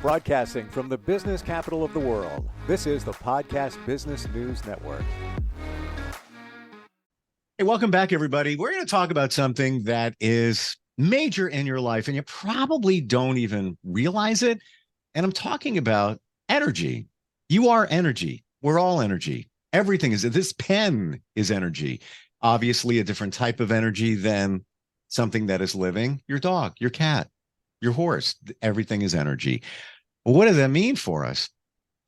Broadcasting from the business capital of the world, this is the Podcast Business News Network. Hey, welcome back, everybody. We're going to talk about something that is major in your life, and you probably don't even realize it. And I'm talking about energy. You are energy. We're all energy. Everything is. This pen is energy. Obviously, a different type of energy than something that is living. Your dog, your cat, your horse, everything is energy. Well, what does that mean for us?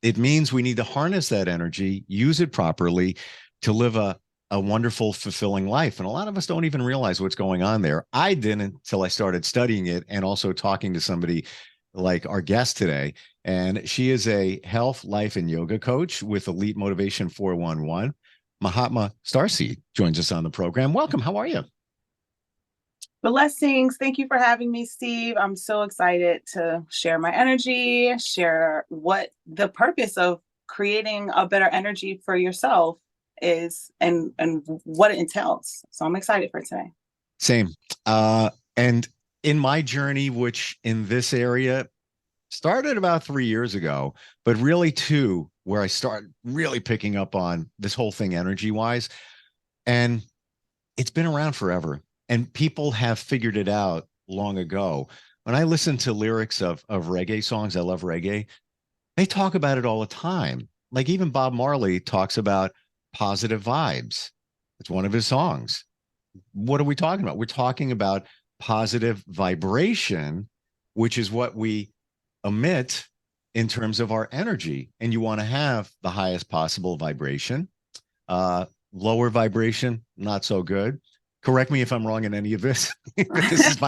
It means we need to harness that energy, use it properly to live a wonderful, fulfilling life. And a lot of us don't even realize what's going on there. I didn't until I started studying it and also talking to somebody like our guest today. And she is a health, life, and yoga coach with Elite Motivation411. Mahatma Starseed joins us on the program. Welcome. How are you? Blessings. Thank you for having me, Steve. I'm so excited to share my energy, share what the purpose of creating a better energy for yourself is and what it entails. So I'm excited for today. Same. And in my journey, which in this area started about 3 years ago, but really two, where I started really picking up on this whole thing energy wise. And it's been around forever. And people have figured it out long ago. When I listen to lyrics of reggae songs, I love reggae. They talk about it all the time. Like even Bob Marley talks about positive vibes. It's one of his songs. What are we talking about? We're talking about positive vibration, which is what we emit in terms of our energy. And you want to have the highest possible vibration. Lower vibration, not so good. Correct me if I'm wrong in any of this. This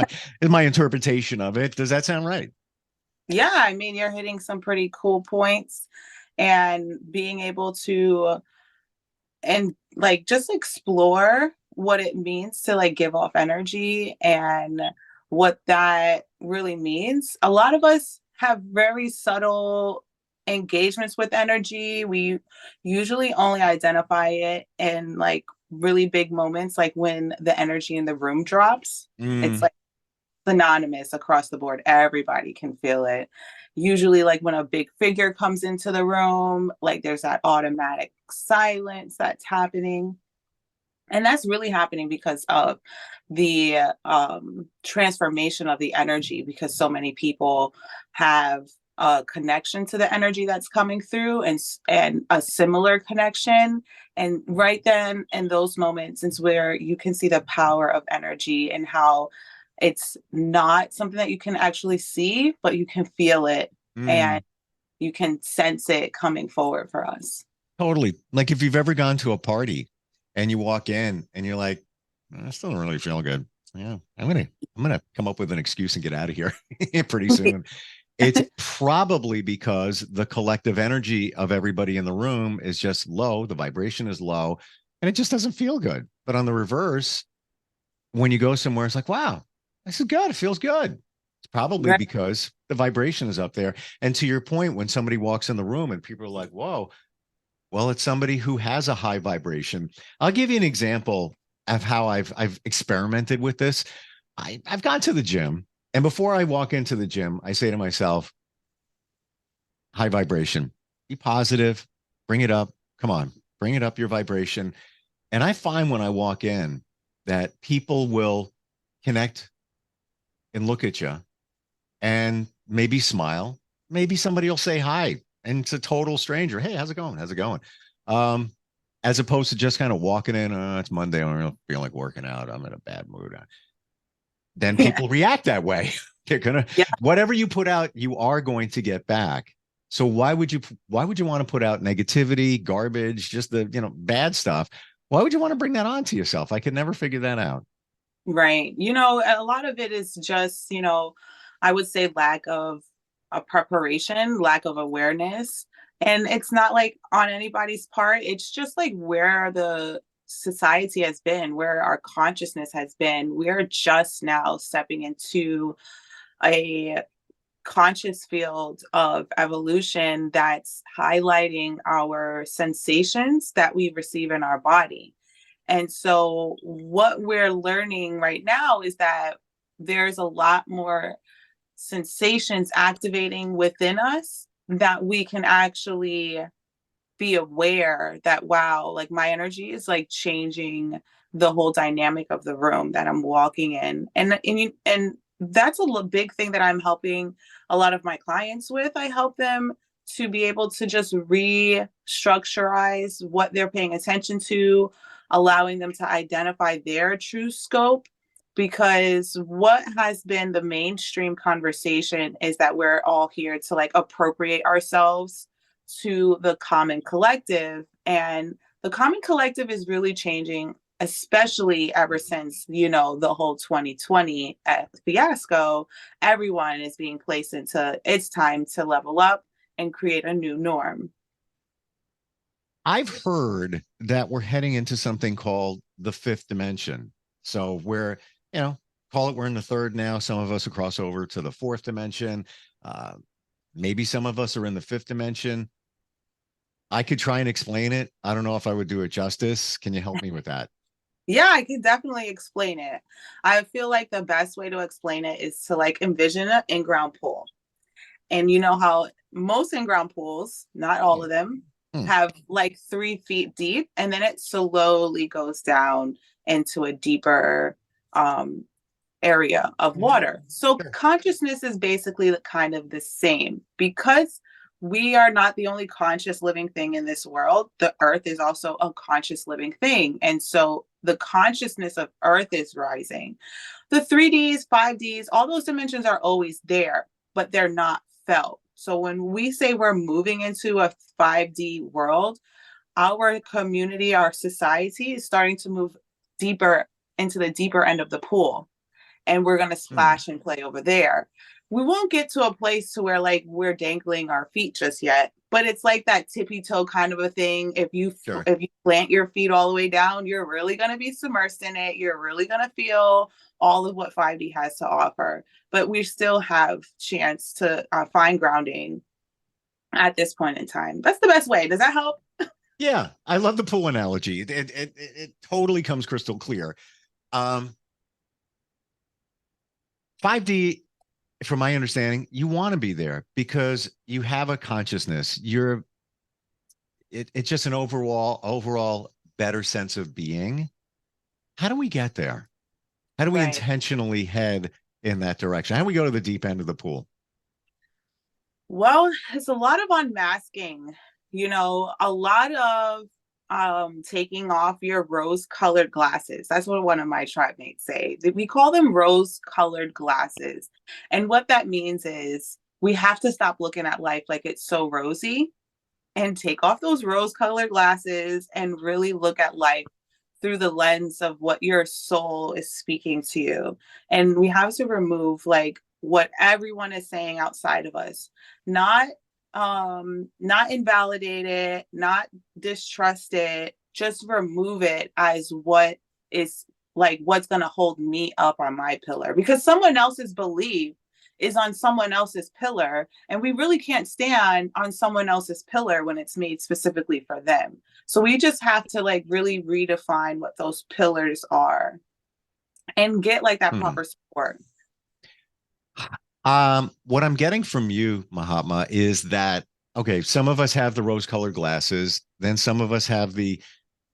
is my interpretation of it. Does that sound right? Yeah, I mean, you're hitting some pretty cool points, and being able to just explore what it means to like give off energy and what that really means. A lot of us have very subtle engagements with energy. We usually only identify it in like really big moments, like when the energy in the room drops. It's like synonymous across the board. Everybody can feel it. Usually like when a big figure comes into the room, like there's that automatic silence that's happening. And that's really happening because of the transformation of the energy, because so many people have a connection to the energy that's coming through and a similar connection. And right then in those moments is where you can see the power of energy and how it's not something that you can actually see, but you can feel it and you can sense it coming forward for us. Totally. Like if you've ever gone to a party and you walk in and you're like, I still don't really feel good. Yeah, I'm gonna come up with an excuse and get out of here pretty soon. It's probably because the collective energy of everybody in the room is just low. The vibration is low and it just doesn't feel good. But on the reverse, when you go somewhere, it's like, wow, this is good. It feels good. It's probably Right. because the vibration is up there. And to your point, when somebody walks in the room and people are like, whoa, well, it's somebody who has a high vibration. I'll give you an example of how I've experimented with this. I've gone to the gym, and before I walk into the gym, I say to myself, high vibration, be positive, bring it up. Come on, bring it up your vibration. And I find when I walk in that people will connect and look at you and maybe smile. Maybe somebody will say hi and it's a total stranger. Hey, how's it going? How's it going? As opposed to just kind of walking in, it's Monday. I don't feel like working out. I'm in a bad mood. Then people react that way. They're gonna, whatever you put out, you are going to get back. So why would you want to put out negativity, garbage, just the, bad stuff? Why would you want to bring that on to yourself? I could never figure that out. Right. A lot of it is just, I would say lack of a preparation, lack of awareness. And it's not like on anybody's part. It's just like where the society has been, where our consciousness has been. We're just now stepping into a conscious field of evolution that's highlighting our sensations that we receive in our body. And so what we're learning right now is that there's a lot more sensations activating within us that we can actually be aware that, wow, like my energy is like changing the whole dynamic of the room that I'm walking in. And that's a big thing that I'm helping a lot of my clients with. I help them to be able to just restructurize what they're paying attention to, allowing them to identify their true scope. Because what has been the mainstream conversation is that we're all here to like appropriate ourselves to the common collective. And the common collective is really changing, especially ever since, you know, the whole 2020 fiasco. Everyone is being placed into it's time to level up and create a new norm. I've heard that we're heading into something called the fifth dimension. So we're, call it we're in the third now. Some of us will cross over to the fourth dimension. Maybe some of us are in the fifth dimension. I could try and explain it. I don't know if I would do it justice. Can you help me with that? Yeah, I can definitely explain it. I feel like the best way to explain it is to like envision an in-ground pool. And you know how most in-ground pools, not all of them, have like 3 feet deep, and then it slowly goes down into a deeper area of water. So Sure. consciousness is basically kind of the same. Because we are not the only conscious living thing in this world, the earth is also a conscious living thing. And so the consciousness of earth is rising. The 3Ds, 5Ds, all those dimensions are always there, but they're not felt. So when we say we're moving into a 5D world, our community, our society is starting to move deeper into the deeper end of the pool. And we're going to splash and play over there. We won't get to a place to where like we're dangling our feet just yet, but it's like that tippy toe kind of a thing. If you plant your feet all the way down, you're really going to be submersed in it. You're really going to feel all of what 5D has to offer, but we still have chance to find grounding at this point in time. That's the best way. Does that help? Yeah, I love the pool analogy. It totally comes crystal clear. 5D, from my understanding, you want to be there because you have a consciousness. It's just an overall better sense of being. How do we get there? How do we Right. intentionally head in that direction? How do we go to the deep end of the pool? Well, it's a lot of unmasking, you know, a lot of taking off your rose-colored glasses. That's what one of my tribe mates say. We call them rose-colored glasses. And what that means is we have to stop looking at life like it's so rosy and take off those rose-colored glasses and really look at life through the lens of what your soul is speaking to you. And we have to remove like what everyone is saying outside of us, not not invalidate it, not distrust it, just remove it as what is like what's going to hold me up on my pillar, because someone else's belief is on someone else's pillar, and we really can't stand on someone else's pillar when it's made specifically for them. So we just have to like really redefine what those pillars are and get like that proper support. What I'm getting from you, Mahatma, is that okay, some of us have the rose-colored glasses, then some of us have the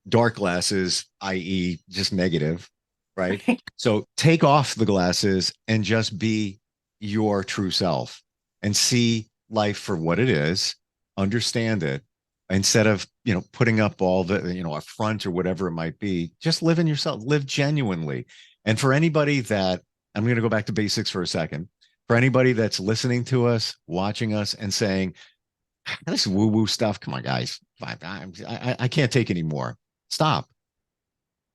dark glasses, i.e., just negative, right? So take off the glasses and just be your true self and see life for what it is, understand it, instead of, putting up all the, a front or whatever it might be. Just live in yourself, live genuinely. And for anybody that, I'm going to go back to basics for a second. For anybody that's listening to us, watching us, and saying, this woo-woo stuff, come on, guys, I can't take anymore. Stop.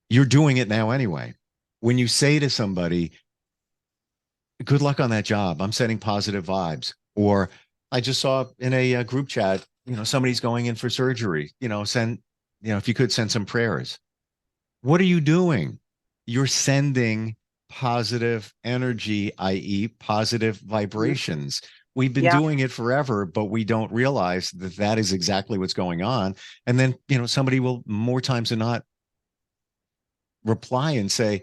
You're doing it now anyway. When you say to somebody, good luck on that job, I'm sending positive vibes. Or I just saw in a group chat, somebody's going in for surgery, if you could send some prayers. What are you doing? You're sending positive energy, i.e., positive vibrations. We've been doing it forever, but we don't realize that that is exactly what's going on. And then, somebody will more times than not reply and say,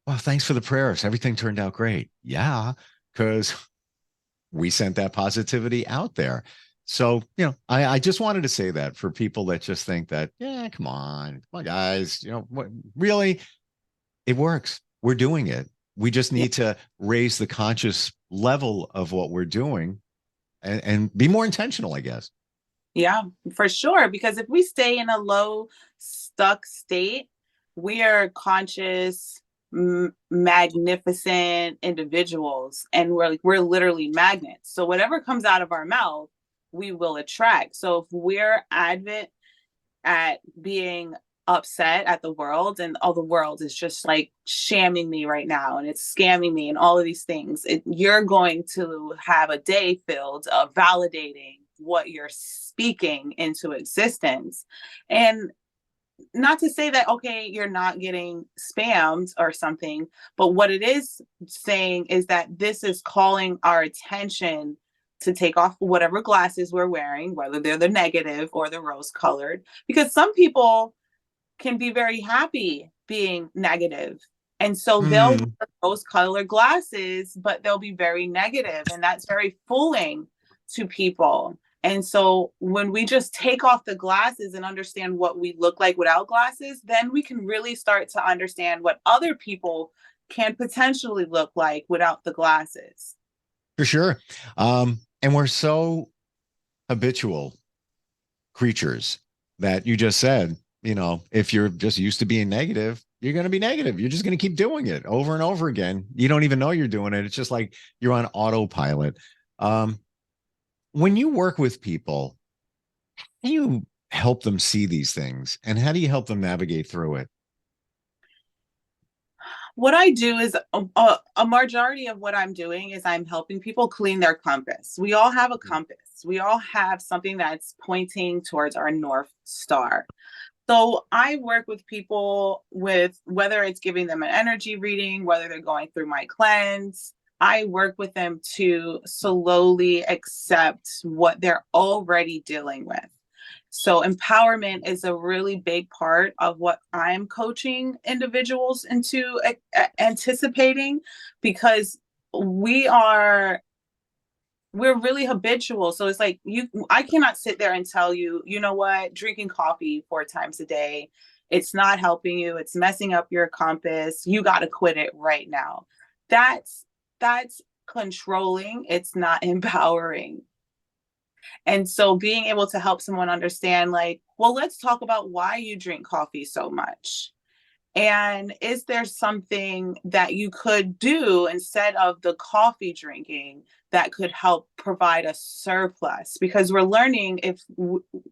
well, thanks for the prayers. Everything turned out great. Yeah, because we sent that positivity out there. So, I just wanted to say that for people that just think that, yeah, come on, guys, what really, it works. We're doing it. We just need to raise the conscious level of what we're doing and be more intentional, I guess. Yeah, for sure. Because if we stay in a low, stuck state, we are conscious, magnificent individuals, and we're literally magnets. So whatever comes out of our mouth, we will attract. So if we're adamant at being upset at the world, and all the world is just like shamming me right now and it's scamming me and all of these things, you're going to have a day filled of validating what you're speaking into existence. And not to say that, okay, you're not getting spammed or something, but what it is saying is that this is calling our attention to take off whatever glasses we're wearing, whether they're the negative or the rose colored, because some people can be very happy being negative. And so they'll wear rose colored glasses, but they'll be very negative, and that's very fooling to people. And so when we just take off the glasses and understand what we look like without glasses, then we can really start to understand what other people can potentially look like without the glasses. For sure. And we're so habitual creatures that you just said, if you're just used to being negative, you're going to be negative. You're just going to keep doing it over and over again. You don't even know you're doing it. It's just like you're on autopilot. When you work with people, how do you help them see these things, and how do you help them navigate through it? What I do is a majority of what I'm doing is I'm helping people clean their compass. We all have a compass. We all have something that's pointing towards our North Star. So I work with people with whether it's giving them an energy reading, whether they're going through my cleanse. I work with them to slowly accept what they're already dealing with. So empowerment is a really big part of what I'm coaching individuals into anticipating, because we're really habitual. So it's like I cannot sit there and tell you, you know what, drinking coffee 4 times a day, it's not helping you. It's messing up your compass. You got to quit it right now. That's controlling. It's not empowering. And so being able to help someone understand, like, well, let's talk about why you drink coffee so much. And is there something that you could do instead of the coffee drinking that could help provide a surplus? Because we're learning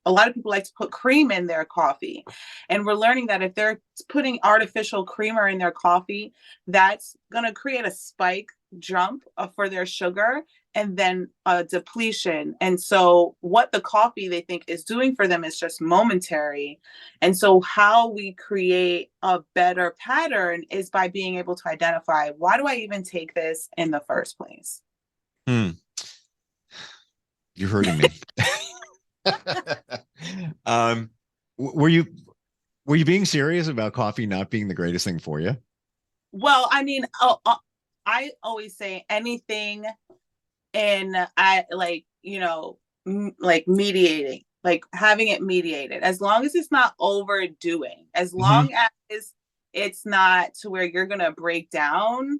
a lot of people like to put cream in their coffee. And we're learning that if they're putting artificial creamer in their coffee, that's going to create a spike jump for their sugar and then a depletion. And so what the coffee they think is doing for them is just momentary. And so how we create a better pattern is by being able to identify, why do I even take this in the first place? You're hurting me. Were you being serious about coffee not being the greatest thing for you? Well, I mean, I always say anything, and I like, like mediating, like having it mediated, as long as it's not overdoing, as long as it's not to where you're going to break down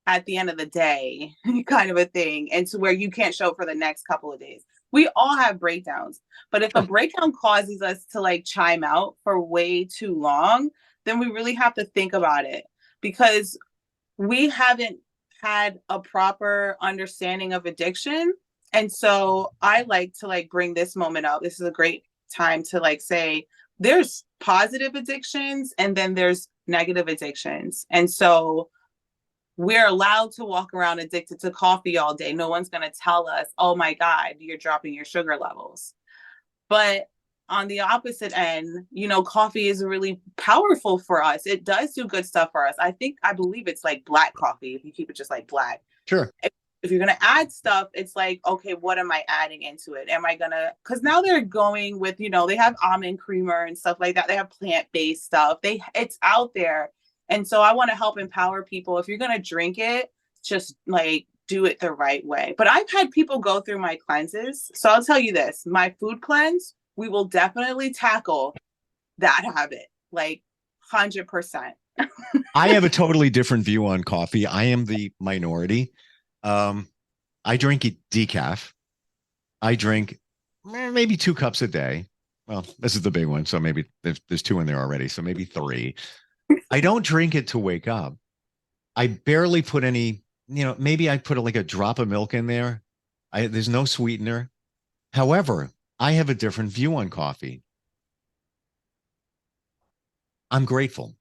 at the end of the day, kind of a thing, and to where you can't show for the next couple of days. We all have breakdowns, but if a breakdown causes us to like chime out for way too long, then we really have to think about it, because we haven't had a proper understanding of addiction. And so I like to like bring this moment up. This is a great time to like say there's positive addictions and then there's negative addictions. And so we're allowed to walk around addicted to coffee all day. No one's going to tell us, oh my God, you're dropping your sugar levels. But on the opposite end, coffee is really powerful for us. It does do good stuff for us. I believe it's like black coffee, if you keep it just like black. Sure. If you're going to add stuff, it's like, okay, what am I adding into it? Because now they're going with, they have almond creamer and stuff like that. They have plant-based stuff. It's out there. And so I want to help empower people. If you're going to drink it, just like do it the right way. But I've had people go through my cleanses. So I'll tell you this, my food cleanse, we will definitely tackle that habit, like 100%. I have a totally different view on coffee. I am the minority. I drink it decaf. I drink maybe 2 cups a day. Well, this is the big one, so maybe there's 2 in there already, so maybe 3. I don't drink it to wake up. I barely put any, maybe I put like a drop of milk in there. There's no sweetener. However, I have a different view on coffee. I'm grateful.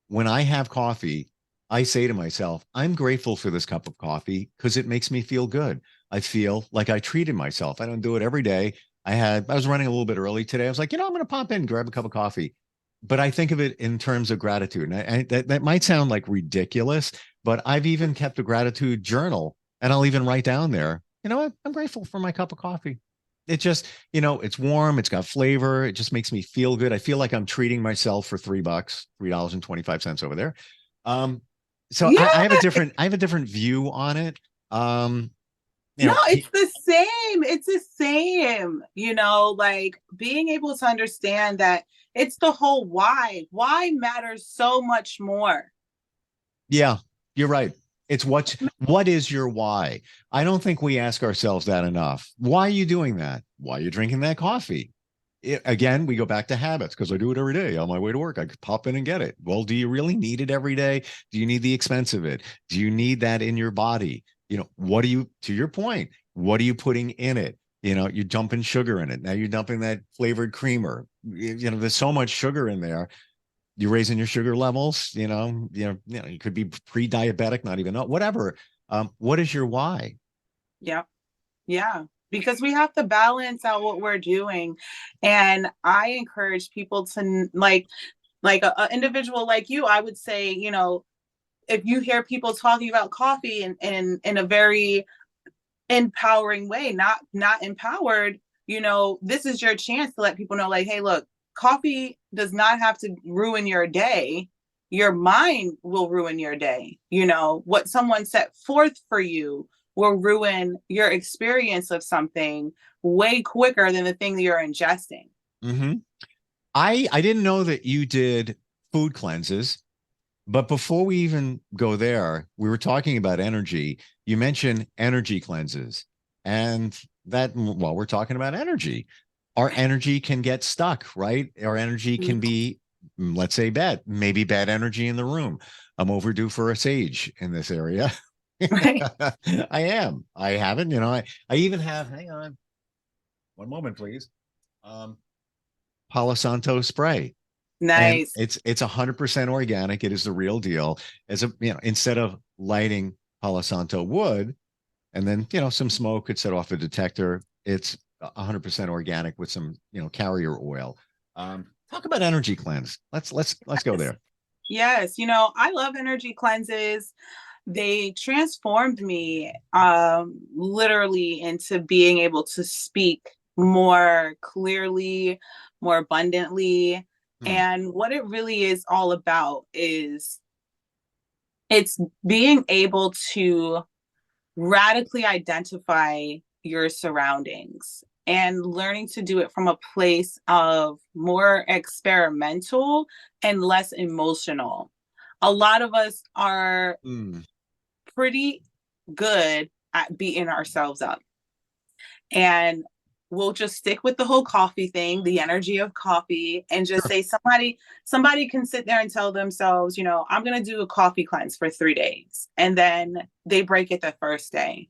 When I have coffee, I say to myself, I'm grateful for this cup of coffee because it makes me feel good. I feel like I treated myself. I don't do it every day. I was running a little bit early today. I was like, I'm going to pop in and grab a cup of coffee. But I think of it in terms of gratitude. And that might sound like ridiculous, but I've even kept a gratitude journal, and I'll even write down there, what? I'm grateful for my cup of coffee. It just, it's warm. It's got flavor. It just makes me feel good. I feel like I'm treating myself for $3, $3.25 over there. So Yeah. I have a different view on it. No, it's the same. It's the same, like being able to understand that it's the whole why. Why matters so much more. Yeah, you're right. It's what is your why? I don't think we ask ourselves that enough. Why are you doing that? Why are you drinking that coffee? Again, we go back to habits because I do it every day on my way to work. I could pop in and get it. Well, do you really need it every day? Do you need the expense of it? Do you need that in your body? To your point, what are you putting in it? You're dumping sugar in it. Now you're dumping that flavored creamer. There's so much sugar in there. You're raising your sugar levels, you could be pre-diabetic, not even know, whatever. What is your why? Yeah. Yeah. Because we have to balance out what we're doing. And I encourage people to like an individual like you, I would say, if you hear people talking about coffee in a very empowering way, not empowered, this is your chance to let people know, like, hey, look, coffee does not have to ruin your day. Your mind will ruin your day. What someone set forth for you will ruin your experience of something way quicker than the thing that you're ingesting. Mm-hmm. I didn't know that you did food cleanses, but before we even go there, we were talking about energy. You mentioned energy cleanses, and we're talking about energy. Our energy can get stuck, right? Our energy can be, let's say, maybe bad energy in the room. I'm overdue for a sage in this area. Right. I am. I haven't, I even have, hang on one moment, please. Palo Santo spray. Nice. And it's 100% organic. It is the real deal. Instead of lighting Palo Santo wood and then, some smoke could set off a detector, it's 100% organic with some, carrier oil. Talk about energy cleanse. Let's go there. Yes. I love energy cleanses. They transformed me literally into being able to speak more clearly, more abundantly. And what it really is all about is it's being able to radically identify your surroundings and learning to do it from a place of more experimental and less emotional. A lot of us are pretty good at beating ourselves up. And we'll just stick with the whole coffee thing, the energy of coffee, and just say somebody can sit there and tell themselves, I'm going to do a coffee cleanse for 3 days. And then they break it the first day.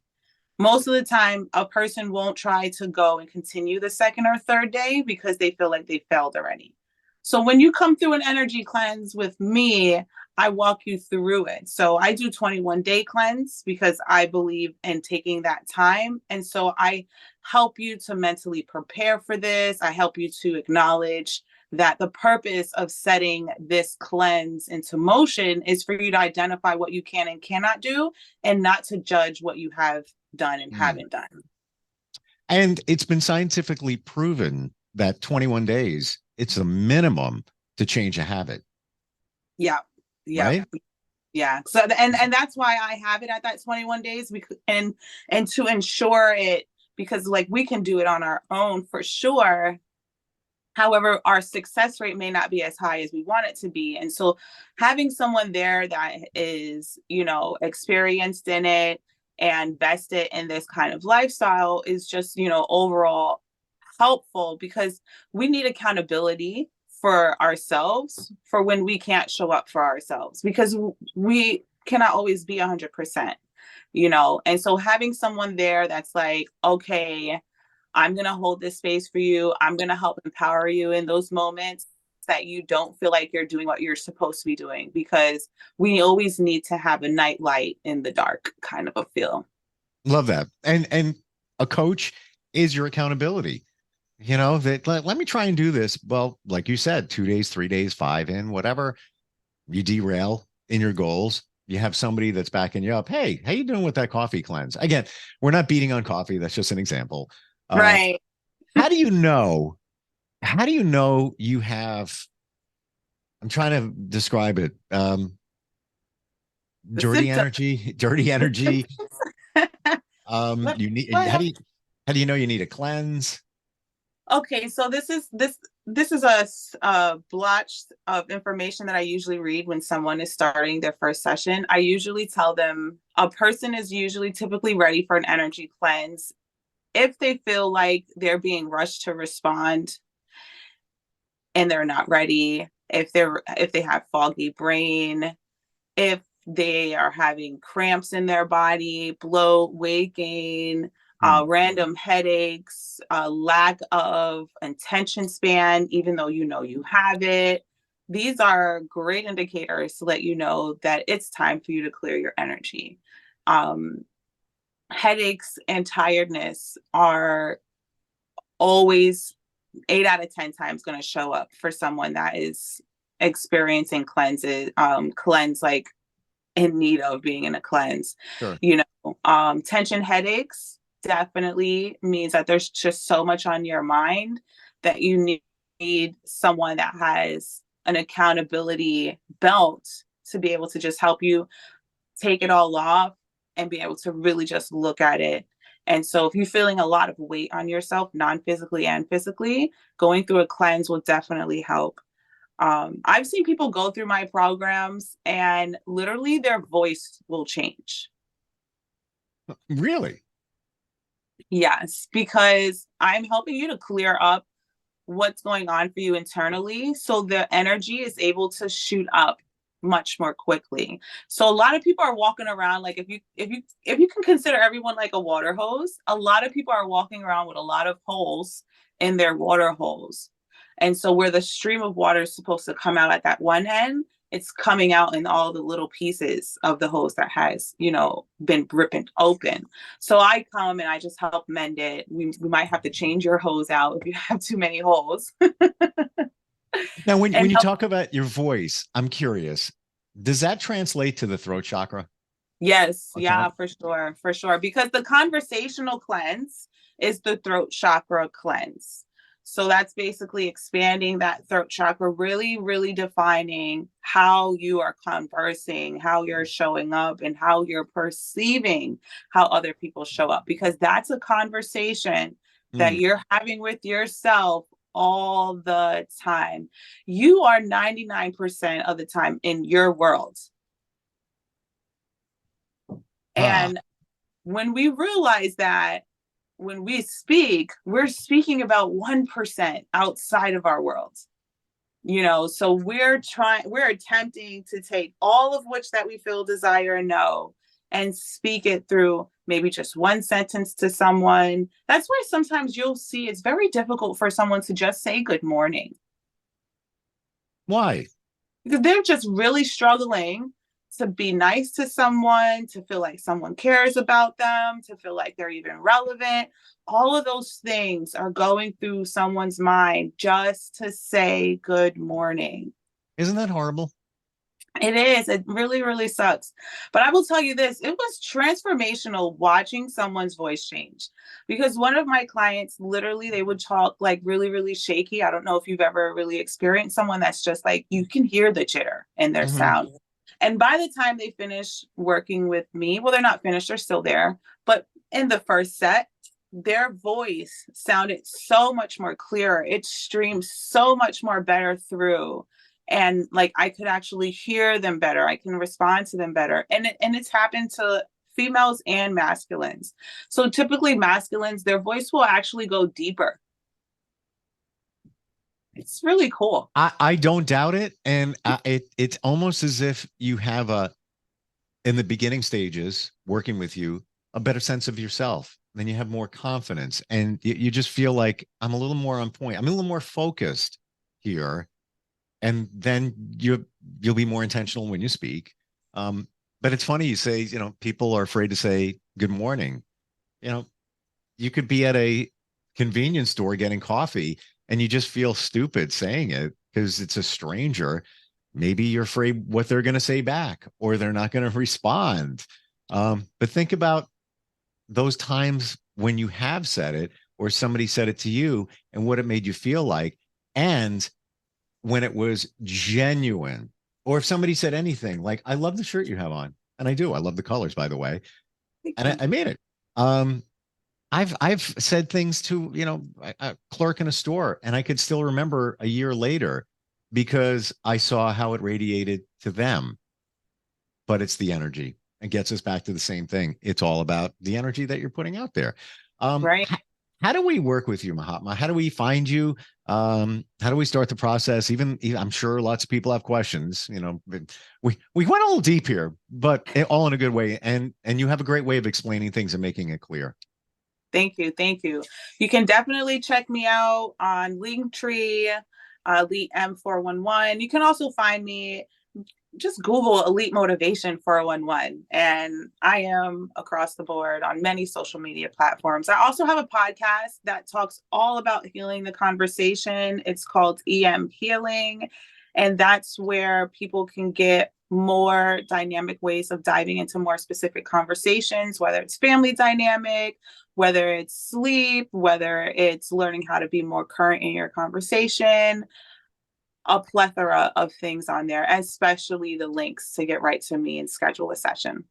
Most of the time, a person won't try to go and continue the second or third day because they feel like they failed already. So when you come through an energy cleanse with me, I walk you through it. So I do 21-day cleanse because I believe in taking that time. And so I help you to mentally prepare for this. I help you to acknowledge that the purpose of setting this cleanse into motion is for you to identify what you can and cannot do and not to judge what you have done and haven't done. And it's been scientifically proven that 21 days, it's a minimum to change a habit. Yeah. Yeah. Right? Yeah. So and that's why I have it at that 21 days. And to ensure it, because like we can do it on our own for sure. However, our success rate may not be as high as we want it to be. And so having someone there that is, experienced in it and vested in this kind of lifestyle is just, overall helpful, because we need accountability for ourselves for when we can't show up for ourselves, because we cannot always be 100%, and so having someone there that's like, okay, I'm going to hold this space for you. I'm going to help empower you in those moments that you don't feel like you're doing what you're supposed to be doing, because we always need to have a night light in the dark kind of a feel. Love that. And a coach is your accountability. That let me try and do this. Well, like you said, 2 days, 3 days, 5 in, whatever, you derail in your goals. You have somebody that's backing you up. Hey, how you doing with that coffee cleanse? Again, we're not beating on coffee. That's just an example. Right. How do you know? How do you know you have? I'm trying to describe it. Dirty energy. Dirty energy. You need. How do you know you need a cleanse? Okay, so this is a blotch of information that I usually read when someone is starting their first session. I usually tell them a person is usually typically ready for an energy cleanse if they feel like they're being rushed to respond and they're not ready, if they have foggy brain, if they are having cramps in their body, bloat, weight gain, random headaches, lack of attention span, even though you have it. These are great indicators to let you know that it's time for you to clear your energy. Headaches and tiredness are always 8 out of 10 times going to show up for someone that is experiencing cleanse like in need of being in a cleanse. Sure. Tension headaches definitely means that there's just so much on your mind that you need someone that has an accountability belt to be able to just help you take it all off and be able to really just look at it. And so if you're feeling a lot of weight on yourself, non-physically and physically, going through a cleanse will definitely help. I've seen people go through my programs and literally their voice will change. Really? Yes, because I'm helping you to clear up what's going on for you internally, so the energy is able to shoot up much more quickly. So a lot of people are walking around like, if you can consider everyone like a water hose, a lot of people are walking around with a lot of holes in their water holes. And so where the stream of water is supposed to come out at that one end, it's coming out in all the little pieces of the hose that has, been ripping open. So I come and I just help mend it. We might have to change your hose out if you have too many holes. Now, when And you talk about your voice, I'm curious, does that translate to the throat chakra? yes, Okay. yeah, for sure. Because the conversational cleanse is the throat chakra cleanse. So that's basically expanding that throat chakra, really, really defining how you are conversing, how you're showing up, and how you're perceiving how other people show up. Because that's a conversation that you're having with yourself all the time. You are 99% of the time in your world. And when we realize that, when we speak, we're speaking about 1% outside of our world. So we're attempting to take all of which that we feel, desire, and know, and speak it through maybe just one sentence to someone. That's why sometimes you'll see it's very difficult for someone to just say good morning. Why? Because they're just really struggling to be nice to someone, to feel like someone cares about them, to feel like they're even relevant. All of those things are going through someone's mind just to say good morning. Isn't that horrible? It is. It really, really sucks. But I will tell you this, it was transformational watching someone's voice change, because one of my clients, literally, they would talk like really, really shaky. I don't know if you've ever really experienced someone that's just like, you can hear the jitter in their sound. And by the time they finish working with me, well, they're not finished, they're still there. But in the first set, their voice sounded so much more clearer. It streamed so much more better through. And like I could actually hear them better. I can respond to them better. And it's happened to females and masculines. So typically masculines, their voice will actually go deeper. It's really cool. I don't doubt it. And it's almost as if you have in the beginning stages working with you, a better sense of yourself. Then you have more confidence and you just feel like I'm a little more on point. I'm a little more focused here. And then you'll be more intentional when you speak. But it's funny you say, people are afraid to say good morning. You could be at a convenience store getting coffee and you just feel stupid saying it because it's a stranger. Maybe you're afraid what they're going to say back or they're not going to respond. But think about those times when you have said it or somebody said it to you and what it made you feel like. And when it was genuine, or if somebody said anything like, I love the shirt you have on. And I do. I love the colors, by the way. And I made it. I've said things to, a clerk in a store, and I could still remember a year later because I saw how it radiated to them. But it's the energy. It gets us back to the same thing. It's all about the energy that you're putting out there. Right. How do we work with you, Mahatma? How do we find you? How do we start the process? Even I'm sure lots of people have questions. We went a little deep here, but all in a good way. And you have a great way of explaining things and making it clear. Thank you. You can definitely check me out on Linktree, Elite M411. You can also find me. Just Google Elite Motivation 411, and I am across the board on many social media platforms. I also have a podcast that talks all about healing the conversation. It's called EM Healing, and that's where people can get more dynamic ways of diving into more specific conversations, whether it's family dynamic, whether it's sleep, whether it's learning how to be more current in your conversation. A plethora of things on there, especially the links to get right to me and schedule a session.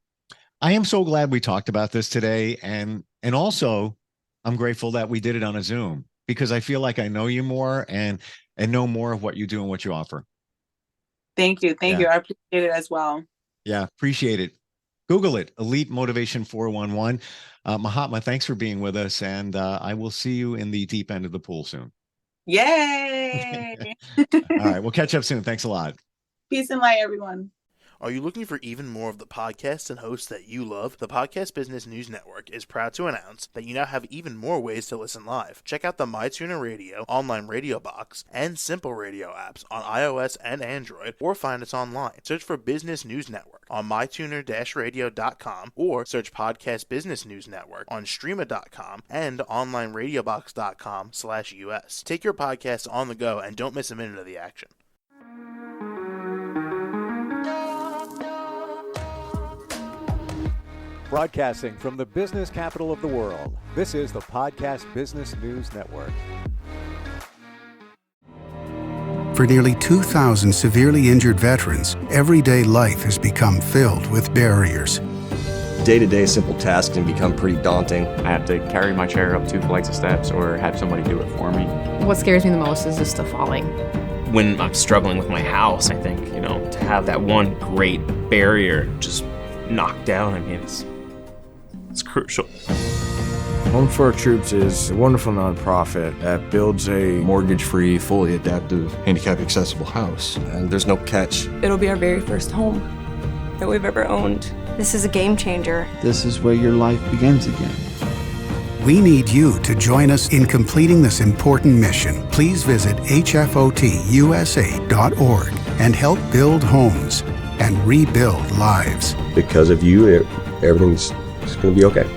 I am so glad we talked about this today. And also I'm grateful that we did it on a Zoom because I feel like I know you more and know more of what you do and what you offer. Thank you. I appreciate it as well. Yeah, appreciate it. Google it, Elite Motivation 411. Mahatma, thanks for being with us. And I will see you in the deep end of the pool soon. Yay! All right, we'll catch up soon. Thanks a lot. Peace and light, everyone. Are you looking for even more of the podcasts and hosts that you love? The Podcast Business News Network is proud to announce that you now have even more ways to listen live. Check out the MyTuner Radio, online radio box, and Simple Radio apps on iOS and Android, or find us online. Search for Business News Network on mytuner-radio.com or search Podcast Business News Network on streama.com and onlineradiobox.com/US. Take your podcast on the go and don't miss a minute of the action. Broadcasting from the business capital of the world, this is the Podcast Business News Network. For nearly 2,000 severely injured veterans, everyday life has become filled with barriers. Day-to-day simple tasks can become pretty daunting. I have to carry my chair up 2 flights of steps or have somebody do it for me. What scares me the most is just the falling. When I'm struggling with my house, I think, to have that one great barrier just knocked down, it's crucial. Home for Our Troops is a wonderful nonprofit that builds a mortgage-free, fully adaptive, handicap-accessible house. And there's no catch. It'll be our very first home that we've ever owned. This is a game changer. This is where your life begins again. We need you to join us in completing this important mission. Please visit hfotusa.org and help build homes and rebuild lives. Because of you, everything's going to be okay.